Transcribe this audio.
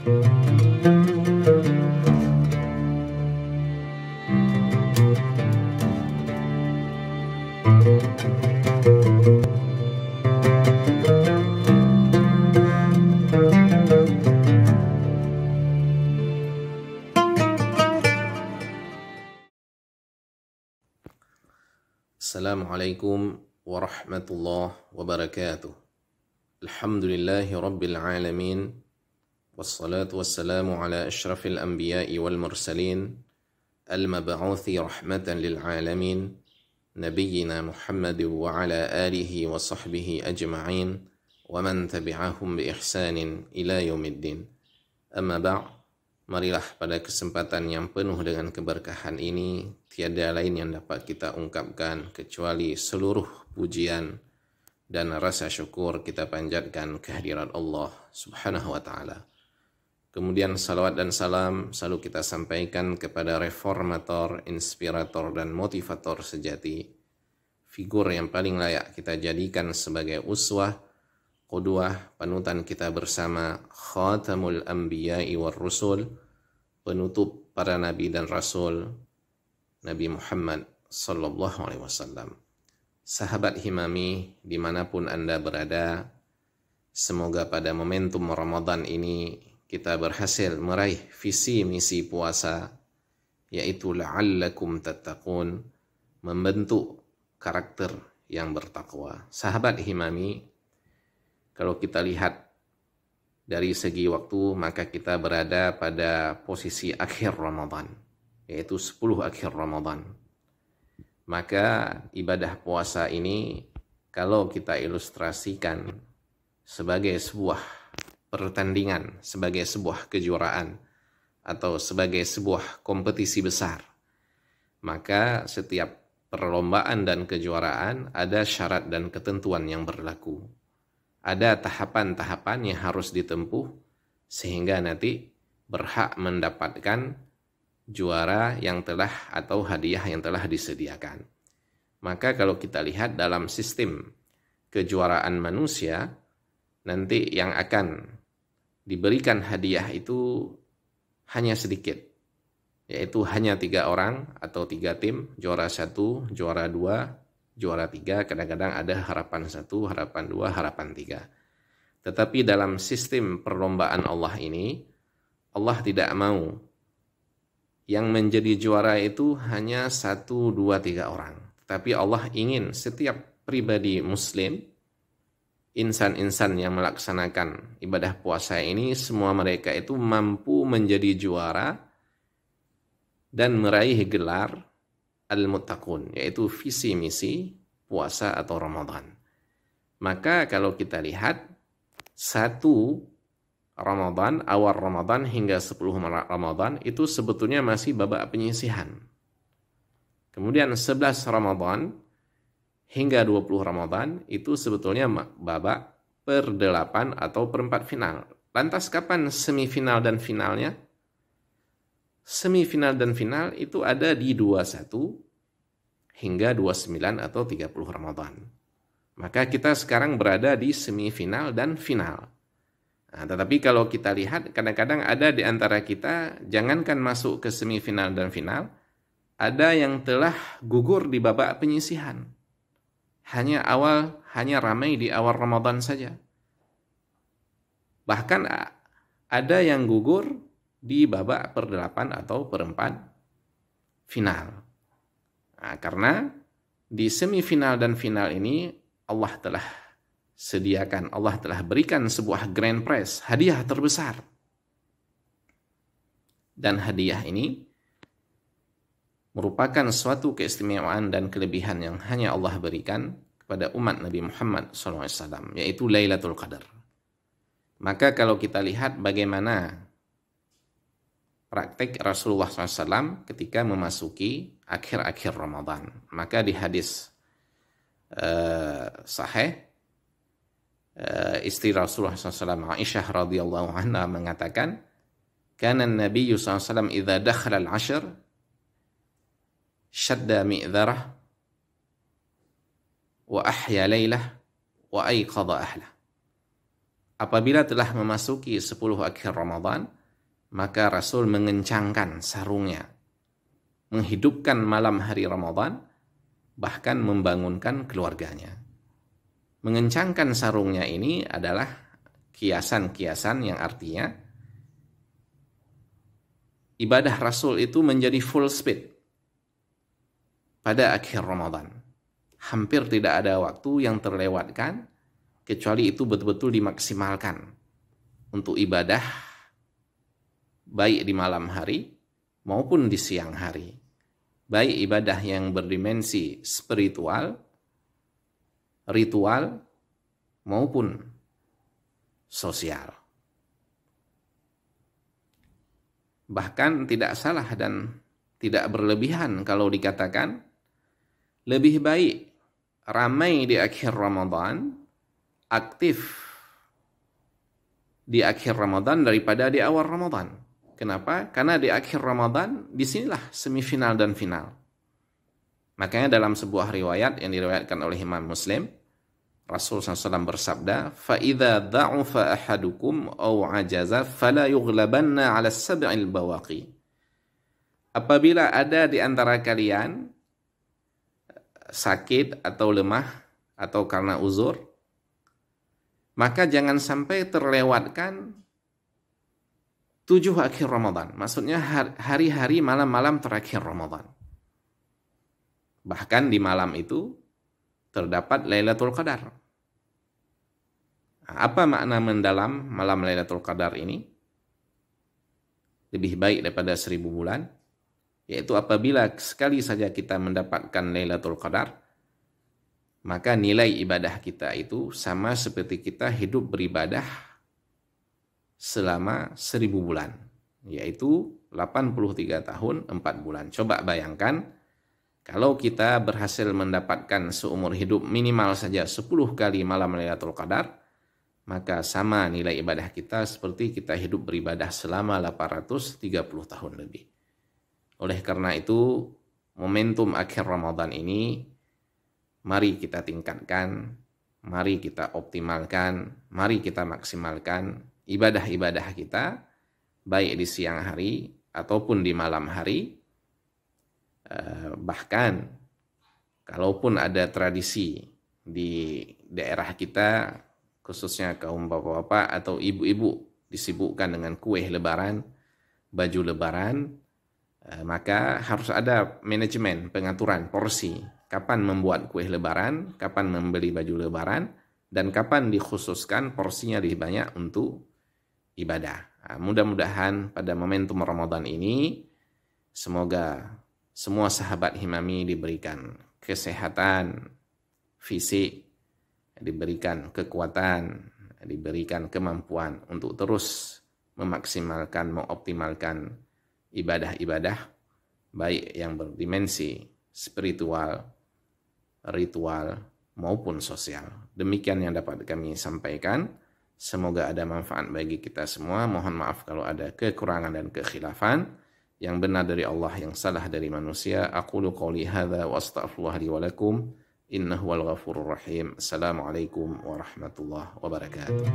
Assalamualaikum warahmatullahi wabarakatuh. Alhamdulillahi rabbil alamin. Wassalatu wassalamu ala ashrafil anbiya'i wal mursalin. Al-mab'uthi rahmatan lil alamin. Nabiyyina Muhammad wa ala alihi wa sahbihi ajma'in. Wa man tabi'ahum bi ihsanin ila yaumiddin. Amma ba'. Marilah pada kesempatan yang penuh dengan keberkahan ini, tiada lain yang dapat kita ungkapkan kecuali seluruh pujian dan rasa syukur kita panjatkan kehadirat Allah Subhanahu wa ta'ala. Kemudian salawat dan salam selalu kita sampaikan kepada reformator, inspirator dan motivator sejati, figur yang paling layak kita jadikan sebagai uswah, qudwah, panutan kita bersama, khatamul anbiya'i war rusul, penutup para nabi dan rasul, Nabi Muhammad sallallahu alaihi wasallam. Sahabat Himami dimanapun Anda berada, semoga pada momentum Ramadan ini kita berhasil meraih visi misi puasa, yaitu la'allakum tattaqun, membentuk karakter yang bertakwa. Sahabat Himami, kalau kita lihat dari segi waktu, maka kita berada pada posisi akhir Ramadan, yaitu 10 akhir Ramadan. Maka ibadah puasa ini, kalau kita ilustrasikan sebagai sebuah pertandingan, sebagai sebuah kejuaraan, atau sebagai sebuah kompetisi besar, maka setiap perlombaan dan kejuaraan ada syarat dan ketentuan yang berlaku. Ada tahapan-tahapan yang harus ditempuh sehingga nanti berhak mendapatkan juara yang telah atau hadiah yang telah disediakan. Maka kalau kita lihat dalam sistem kejuaraan manusia, nanti yang akan diberikan hadiah itu hanya sedikit, yaitu hanya 3 orang atau 3 tim, juara 1, juara 2, juara 3, kadang-kadang ada harapan 1, harapan 2, harapan 3. Tetapi dalam sistem perlombaan Allah ini, Allah tidak mau yang menjadi juara itu hanya 1, 2, 3 orang. Tetapi Allah ingin setiap pribadi muslim, insan-insan yang melaksanakan ibadah puasa ini, semua mereka itu mampu menjadi juara dan meraih gelar Al-Muttaqun, yaitu visi misi puasa atau Ramadan. Maka kalau kita lihat 1 Ramadan, awal Ramadan hingga 10 Ramadan itu sebetulnya masih babak penyisihan. Kemudian 11 Ramadan hingga 20 Ramadan itu sebetulnya babak per-8 atau per-4 final. Lantas kapan semifinal dan finalnya? Semifinal dan final itu ada di 21 hingga 29 atau 30 Ramadan. Maka kita sekarang berada di semifinal dan final. Nah, tetapi kalau kita lihat, kadang-kadang ada di antara kita, jangankan masuk ke semifinal dan final, ada yang telah gugur di babak penyisihan. Hanya ramai di awal Ramadan saja. Bahkan ada yang gugur di babak per-8 atau per-4 final. Nah, karena di semifinal dan final ini Allah telah sediakan, Allah telah berikan sebuah grand prize, hadiah terbesar. Dan hadiah ini merupakan suatu keistimewaan dan kelebihan yang hanya Allah berikan kepada umat Nabi Muhammad SAW, yaitu Lailatul Qadar. Maka kalau kita lihat bagaimana praktek Rasulullah SAW ketika memasuki akhir-akhir Ramadan. Maka di hadis sahih, istri Rasulullah SAW, Aisyah radhiyallahu anha mengatakan, kana an-nabiy SAW idza dakhala al-'ashr shadda mi'dharah wa ahya lailah wa ayqadha ahlah. apabila telah memasuki 10 akhir Ramadan, maka Rasul mengencangkan sarungnya, menghidupkan malam hari Ramadan, bahkan membangunkan keluarganya. Mengencangkan sarungnya ini adalah kiasan-kiasan yang artinya ibadah Rasul itu menjadi full speed pada akhir Ramadan. Hampir tidak ada waktu yang terlewatkan kecuali itu betul-betul dimaksimalkan untuk ibadah baik di malam hari maupun di siang hari. Baik ibadah yang berdimensi spiritual, ritual, maupun sosial. Bahkan tidak salah dan tidak berlebihan kalau dikatakan lebih baik ramai di akhir Ramadan, aktif di akhir Ramadan daripada di awal Ramadan. Kenapa? Karena di akhir Ramadan, disinilah semifinal dan final. Makanya dalam sebuah riwayat yang diriwayatkan oleh Imam Muslim, Rasul SAW bersabda, فَإِذَا ضَعُفَ أَحَدُكُمْ أَوْ عَجَزَ فَلَا يُغْلَبَنَّ عَلَى السَّبْعِ الْبَوَاقِي. Apabila ada di antara kalian sakit atau lemah atau karena uzur, maka jangan sampai terlewatkan 7 akhir Ramadan. Maksudnya hari-hari malam-malam terakhir Ramadan. Bahkan di malam itu terdapat Lailatul Qadar. Apa makna mendalam malam Lailatul Qadar ini? Lebih baik daripada 1000 bulan. Yaitu apabila sekali saja kita mendapatkan Lailatul Qadar, maka nilai ibadah kita itu sama seperti kita hidup beribadah selama 1000 bulan. Yaitu 83 tahun 4 bulan. Coba bayangkan, kalau kita berhasil mendapatkan seumur hidup minimal saja 10 kali malam Lailatul Qadar, maka sama nilai ibadah kita seperti kita hidup beribadah selama 830 tahun lebih. Oleh karena itu, momentum akhir Ramadan ini, mari kita tingkatkan, mari kita optimalkan, mari kita maksimalkan ibadah-ibadah kita, baik di siang hari ataupun di malam hari. Bahkan, kalaupun ada tradisi di daerah kita, khususnya kaum bapak-bapak atau ibu-ibu disibukkan dengan kue lebaran, baju lebaran, maka harus ada manajemen, pengaturan porsi. Kapan membuat kue lebaran, kapan membeli baju lebaran, dan kapan dikhususkan porsinya lebih banyak untuk ibadah. Mudah-mudahan pada momentum Ramadan ini, semoga semua sahabat Himami diberikan kesehatan fisik, diberikan kekuatan, diberikan kemampuan untuk terus memaksimalkan, mengoptimalkan ibadah-ibadah baik yang berdimensi spiritual, ritual maupun sosial. Demikian yang dapat kami sampaikan. Semoga ada manfaat bagi kita semua. Mohon maaf kalau ada kekurangan dan kekhilafan. Yang benar dari Allah, yang salah dari manusia. Aqulu qouli hadza wa astaghfirullah li wa lakum. Innahu wal ghafurur rahim. Assalamualaikum warahmatullahi wabarakatuh.